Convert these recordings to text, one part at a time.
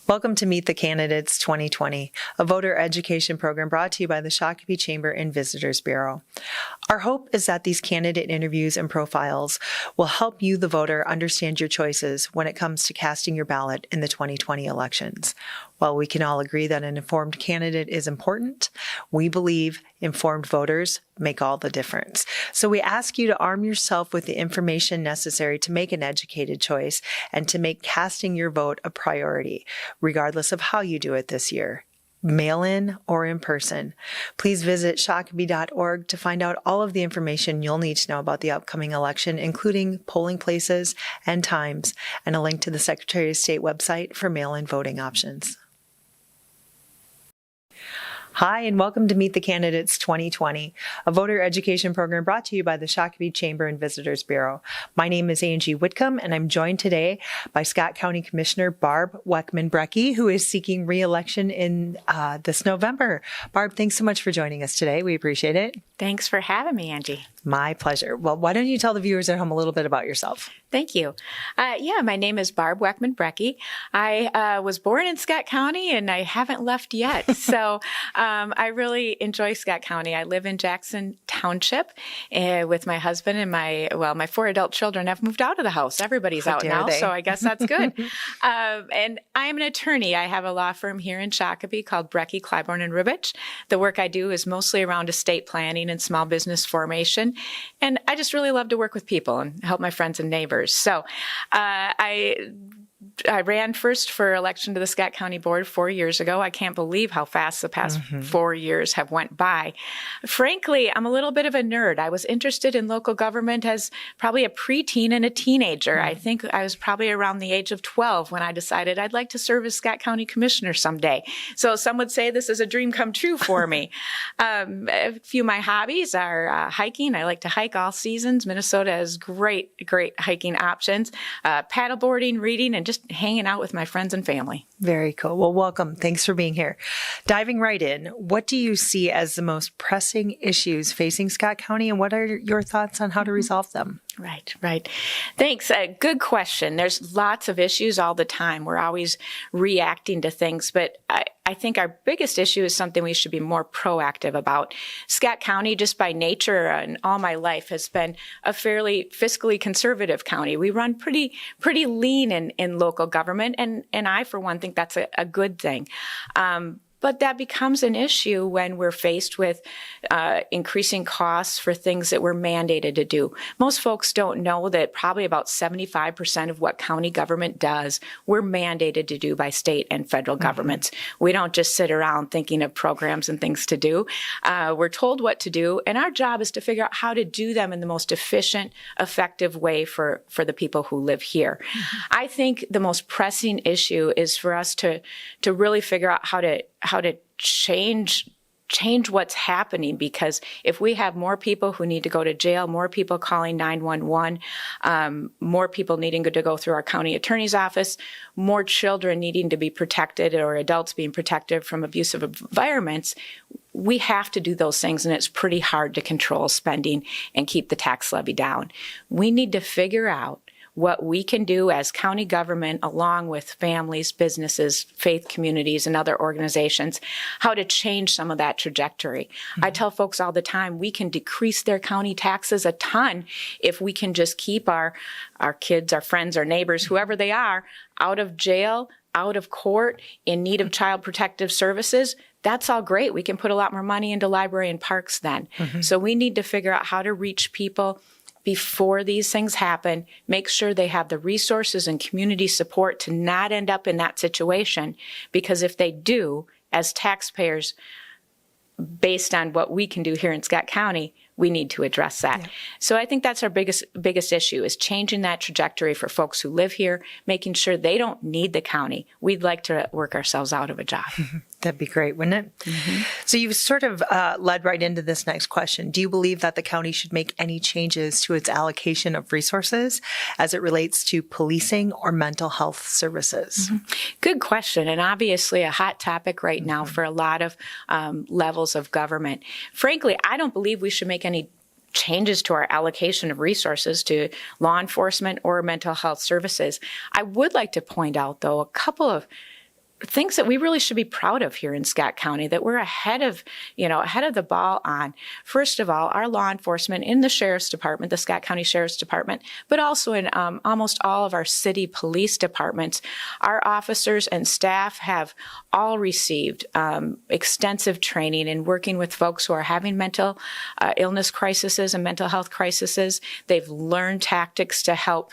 Welcome to Meet the Candidates 2020, a voter education program brought to you by the Shakopee Chamber and Visitors Bureau. Our hope is that these candidate interviews and profiles will help you, the voter, understand your choices when it comes to casting your ballot in the 2020 elections. While we can all agree that an informed candidate is important, we believe informed voters make all the difference. So we ask you to arm yourself with the information necessary to make an educated choice and to make casting your vote a priority, regardless of how you do it this year, mail-in or in person. Please visit shakopee.org to find out all of the information you'll need to know about the upcoming election, including polling places and times, and a link to the Secretary of State website for mail-in voting options. Hi, and welcome to Meet the Candidates 2020, a voter education program brought to you by the Shakopee Chamber and Visitors Bureau. My name is Angie Whitcomb, and I'm joined today by Scott County Commissioner Barb Weckman Brekke, who is seeking re-election in this November. Barb, thanks so much for joining us today. We appreciate it. Thanks for having me, Angie. My pleasure. Well, why don't you tell the viewers at home a little bit about yourself? Thank you. My name is Barb Weckman Brekke. I was born in Scott County, and I haven't left yet. So I really enjoy Scott County. I live in Jackson Township with my husband and my 4 adult children have moved out of the house. Everybody's out now, so I guess that's good. And I'm an attorney. I have a law firm here in Shakopee called Brekke, Claiborne, and Rubich. The work I do is mostly around estate planning and small business formation. And I just really love to work with people and help my friends and neighbors. So I ran first for election to the Scott County Board 4 years ago. I can't believe how fast the past 4 years have went by. Frankly, I'm a little bit of a nerd. I was interested in local government as probably a preteen and a teenager. I think I was probably around the age of 12 when I decided I'd like to serve as Scott County Commissioner someday. So some would say this is a dream come true for me. A few of my hobbies are hiking. I like to hike all seasons. Minnesota has great hiking options. Paddleboarding, reading, and just hanging out with my friends and family. Very cool. Well, welcome. Thanks for being here. Diving right in, what do you see as the most pressing issues facing Scott County, and what are your thoughts on how to resolve them? Right. Thanks. Good question. There's lots of issues all the time. We're always reacting to things, but I think our biggest issue is something we should be more proactive about. Scott County, just by nature and all my life, has been a fairly fiscally conservative county. We run pretty lean in local government, and I, for one, think that's a good thing. But that becomes an issue when we're faced with increasing costs for things that we're mandated to do. Most folks don't know that probably about 75% of what county government does, we're mandated to do by state and federal governments. We don't just sit around thinking of programs and things to do. We're told what to do, and our job is to figure out how to do them in the most efficient, effective way for the people who live here. I think the most pressing issue is for us to really figure out how to change what's happening, because if we have more people who need to go to jail, more people calling 911, more people needing to go through our county attorney's office, more children needing to be protected or adults being protected from abusive environments, we have to do those things, and it's pretty hard to control spending and keep the tax levy down. We need to figure out what we can do as county government, along with families, businesses, faith communities, and other organizations, how to change some of that trajectory. I tell folks all the time, we can decrease their county taxes a ton if we can just keep our kids, our friends, our neighbors, whoever they are, out of jail, out of court, in need of child protective services. That's all great. We can put a lot more money into library and parks then. So we need to figure out how to reach people before these things happen, make sure they have the resources and community support to not end up in that situation. Because if they do, as taxpayers, based on what we can do here in Scott County, we need to address that. Yeah. So I think that's our biggest issue, is changing that trajectory for folks who live here, making sure they don't need the county. We'd like to work ourselves out of a job. That'd be great, wouldn't it? So you've sort of led right into this next question. Do you believe that the county should make any changes to its allocation of resources as it relates to policing or mental health services? Good question, and obviously a hot topic right now for a lot of levels of government. Frankly, I don't believe we should make any changes to our allocation of resources to law enforcement or mental health services. I would like to point out, though, a couple of things that we really should be proud of here in Scott County that we're ahead of the ball on. First of all, our law enforcement in the Sheriff's Department, the Scott County Sheriff's Department, but also in almost all of our city police departments, our officers and staff have all received extensive training in working with folks who are having mental illness crises and mental health crises. They've learned tactics to help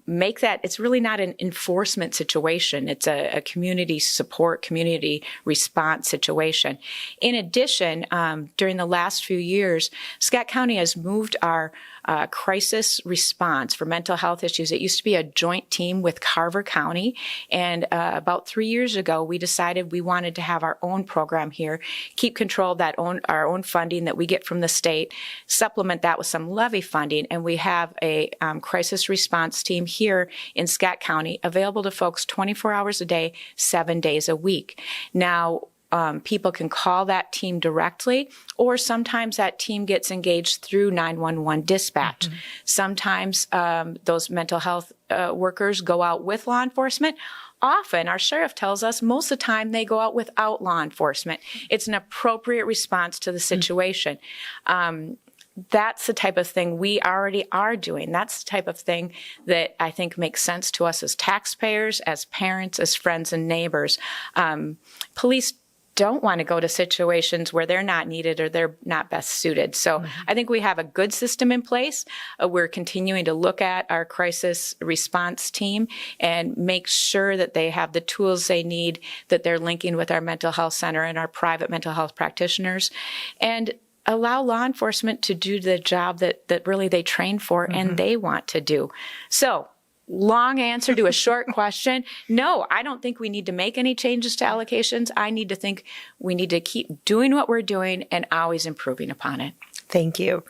make that. It's really not an enforcement situation. It's a community support, community response situation. In addition, during the last few years, Scott County has moved our crisis response for mental health issues. It used to be a joint team with Carver County, and about 3 years ago, we decided we wanted to have our own program here, keep control of our own funding that we get from the state, supplement that with some levy funding, and we have a crisis response team here in Scott County available to folks 24 hours a day, 7 days a week. Now, people can call that team directly, or sometimes that team gets engaged through 911 dispatch. Mm-hmm. Sometimes those mental health workers go out with law enforcement. Often, our sheriff tells us, most of the time they go out without law enforcement. It's an appropriate response to the situation. That's the type of thing we already are doing. That's the type of thing that I think makes sense to us as taxpayers, as parents, as friends and neighbors. Police don't want to go to situations where they're not needed or they're not best suited. So I think we have a good system in place. We're continuing to look at our crisis response team and make sure that they have the tools they need, that they're linking with our mental health center and our private mental health practitioners, and allow law enforcement to do the job that really they train for and they want to do. So, long answer to a short question. No, I don't think we need to make any changes to allocations. I need to think we need to keep doing what we're doing and always improving upon it. Thank you.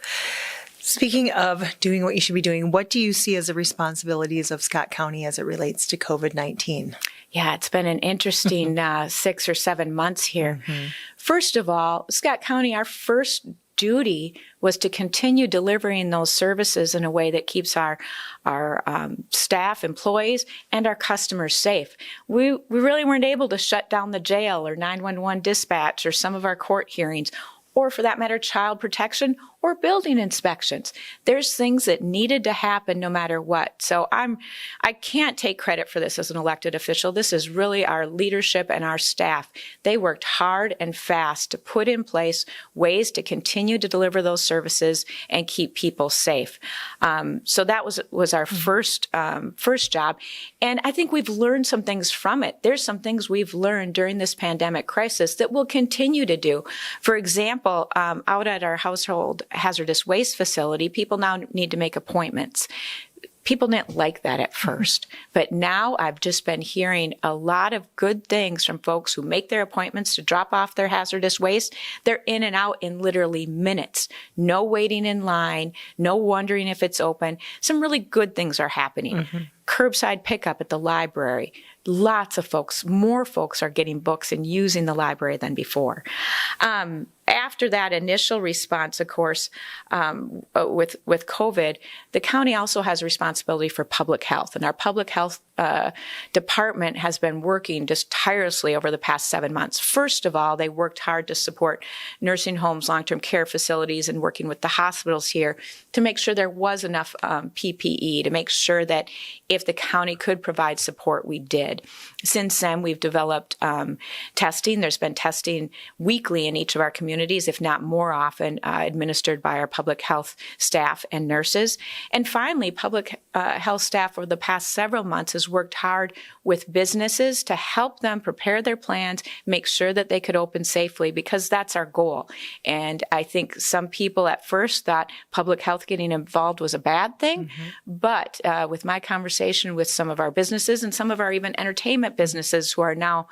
Speaking of doing what you should be doing, what do you see as the responsibilities of Scott County as it relates to COVID-19? Yeah, it's been an interesting 6 or 7 months here. Mm-hmm. First of all, Scott County, our first duty was to continue delivering those services in a way that keeps our staff, employees, and our customers safe. We really weren't able to shut down the jail or 911 dispatch or some of our court hearings, or for that matter, child protection or building inspections. There's things that needed to happen no matter what. So I can't take credit for this as an elected official. This is really our leadership and our staff. They worked hard and fast to put in place ways to continue to deliver those services and keep people safe. So that was our first job. And I think we've learned some things from it. There's some things we've learned during this pandemic crisis that we'll continue to do. For example, out at our household hazardous waste facility, people now need to make appointments. People didn't like that at first, but now I've just been hearing a lot of good things from folks who make their appointments to drop off their hazardous waste. They're in and out in literally minutes. No waiting in line, no wondering if it's open. Some really good things are happening. Mm-hmm. Curbside pickup at the library. Lots of folks, more folks are getting books and using the library than before. After that initial response, of course, with COVID, the county also has a responsibility for public health. And our public health department has been working just tirelessly over the past 7 months. First of all, they worked hard to support nursing homes, long-term care facilities, and working with the hospitals here to make sure there was enough PPE, to make sure that if the county could provide support, we did. Since then, we've developed testing. There's been testing weekly in each of our communities, if not more often, administered by our public health staff and nurses. And finally, public health staff over the past several months has worked hard with businesses to help them prepare their plans, make sure that they could open safely, because that's our goal. And I think some people at first thought public health getting involved was a bad thing, but with my conversation with some of our businesses and some of our even entertainment businesses who are now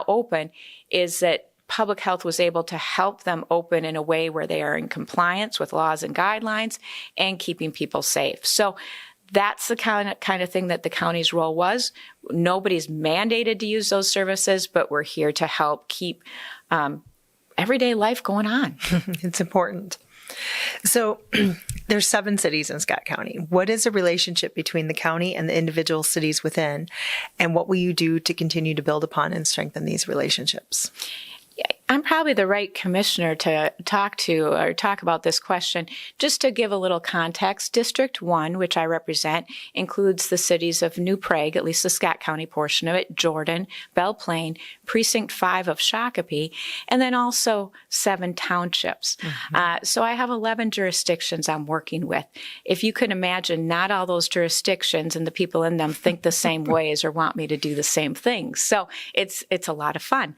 open, is that public health was able to help them open in a way where they are in compliance with laws and guidelines and keeping people safe. So that's the kind of thing that the county's role was. Nobody's mandated to use those services, but we're here to help keep everyday life going on. It's important. So there's 7 cities in Scott County. What is the relationship between the county and the individual cities within, and what will you do to continue to build upon and strengthen these relationships? I'm probably the right commissioner to talk about this question. Just to give a little context, District 1, which I represent, includes the cities of New Prague, at least the Scott County portion of it, Jordan, Belle Plaine, Precinct 5 of Shakopee, and then also 7 townships. So I have 11 jurisdictions I'm working with. If you can imagine, not all those jurisdictions and the people in them think the same ways or want me to do the same things. So it's a lot of fun.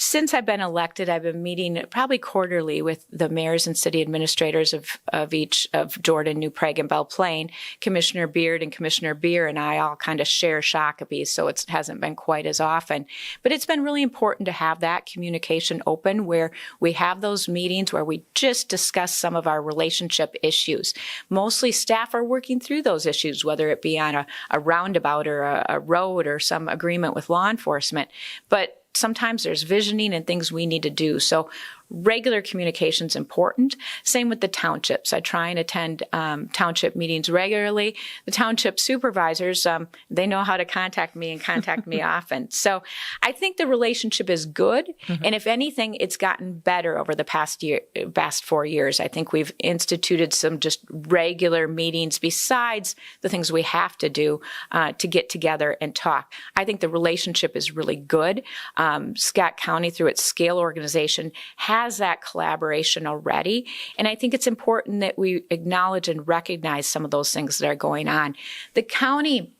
Since I've been elected, I've been meeting probably quarterly with the mayors and city administrators of each of Jordan, New Prague, and Belle Plaine. Commissioner Beard and Commissioner Beer and I all kind of share Shakopee, so it hasn't been quite as often. But it's been really important to have that communication open where we have those meetings where we just discuss some of our relationship issues. Mostly staff are working through those issues, whether it be on a roundabout or a road or some agreement with law enforcement. But sometimes there's visioning and things we need to do. So regular communication is important. Same with the townships. I try and attend township meetings regularly. The township supervisors, they know how to contact me and contact me often. So I think the relationship is good. And if anything, it's gotten better over the past 4 years. I think we've instituted some just regular meetings besides the things we have to do to get together and talk. I think the relationship is really good. Scott County, through its scale organization, has that collaboration already. And I think it's important that we acknowledge and recognize some of those things that are going on. The county,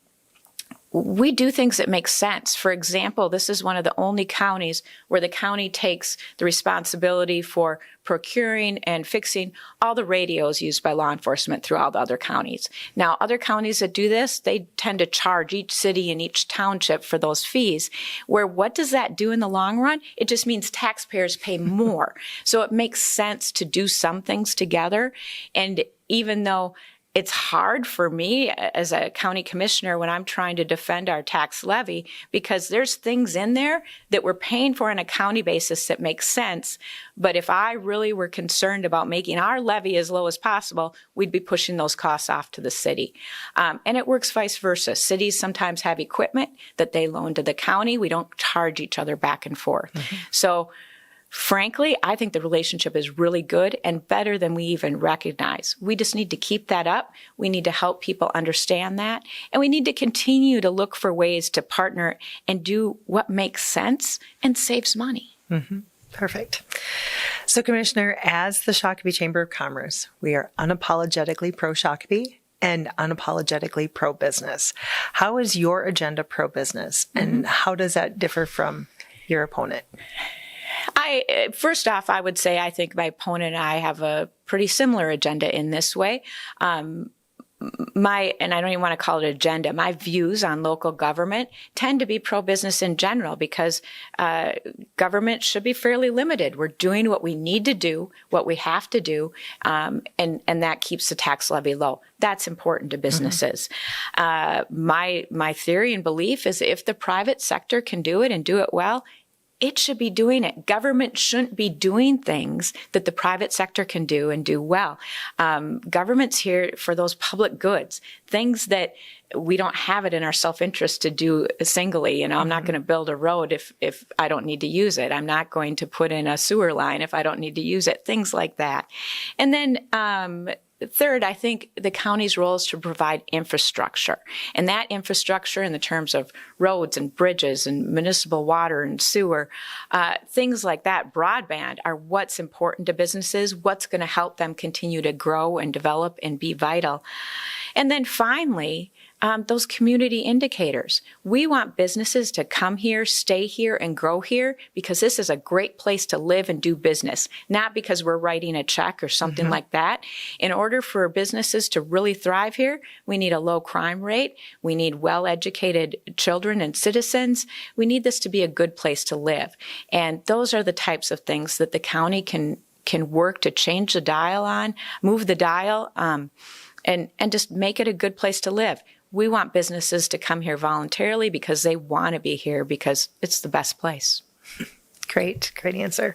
we do things that make sense. For example, this is one of the only counties where the county takes the responsibility for procuring and fixing all the radios used by law enforcement through all the other counties. Now, other counties that do this, they tend to charge each city and each township for those fees, where what does that do in the long run? It just means taxpayers pay more. So it makes sense to do some things together. And even though it's hard for me as a county commissioner when I'm trying to defend our tax levy, because there's things in there that we're paying for on a county basis that makes sense. But if I really were concerned about making our levy as low as possible, we'd be pushing those costs off to the city. And it works vice versa. Cities sometimes have equipment that they loan to the county. We don't charge each other back and forth. So frankly, I think the relationship is really good and better than we even recognize. We just need to keep that up. We need to help people understand that. And we need to continue to look for ways to partner and do what makes sense and saves money. Perfect. So, Commissioner, as the Shakopee Chamber of Commerce, we are unapologetically pro-Shakopee and unapologetically pro-business. How is your agenda pro-business, and how does that differ from your opponent? First off, I would say I think my opponent and I have a pretty similar agenda in this way. And I don't even want to call it agenda, my views on local government tend to be pro-business in general because government should be fairly limited. We're doing what we need to do, what we have to do, and that keeps the tax levy low. That's important to businesses. My theory and belief is if the private sector can do it and do it well, it should be doing it. Government shouldn't be doing things that the private sector can do and do well. Government's here for those public goods, things that we don't have it in our self-interest to do singly. I'm not going to build a road if I don't need to use it. I'm not going to put in a sewer line if I don't need to use it, things like that. And then third, I think the county's role is to provide infrastructure. And that infrastructure in the terms of roads and bridges and municipal water and sewer, things like that, broadband, are what's important to businesses, what's going to help them continue to grow and develop and be vital. And then finally, those community indicators. We want businesses to come here, stay here, and grow here because this is a great place to live and do business, not because we're writing a check or something like that. In order for businesses to really thrive here, we need a low crime rate. We need well-educated children and citizens. We need this to be a good place to live. And those are the types of things that the county can work to change the dial on, move the dial, and just make it a good place to live. We want businesses to come here voluntarily because they want to be here because it's the best place. Great answer.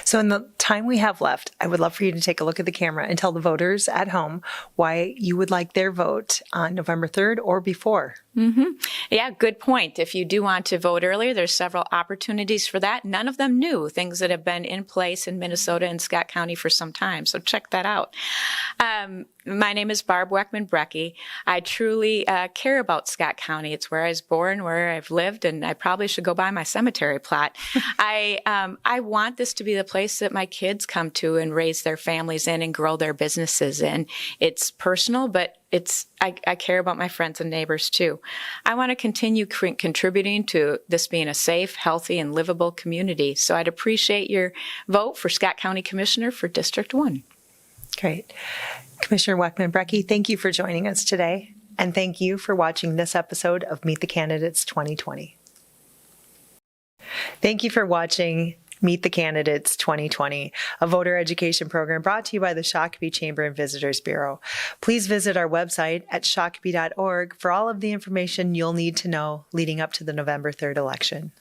So in the time we have left, I would love for you to take a look at the camera and tell the voters at home why you would like their vote on November 3rd or before. Yeah, good point. If you do want to vote earlier, there's several opportunities for that. None of them new, things that have been in place in Minnesota and Scott County for some time. So check that out. My name is Barb Weckman Brekke. I truly care about Scott County. It's where I was born, where I've lived, and I probably should go buy my cemetery plot. I want this to be the place that my kids come to and raise their families in and grow their businesses in. It's personal, but I care about my friends and neighbors too. I want to continue contributing to this being a safe, healthy, and livable community. So I'd appreciate your vote for Scott County Commissioner for District 1. Great. Commissioner Weckman Brekke, thank you for joining us today. And thank you for watching this episode of Meet the Candidates 2020. Thank you for watching Meet the Candidates 2020, a voter education program brought to you by the Shakopee Chamber and Visitors Bureau. Please visit our website at shakopee.org for all of the information you'll need to know leading up to the November 3rd election.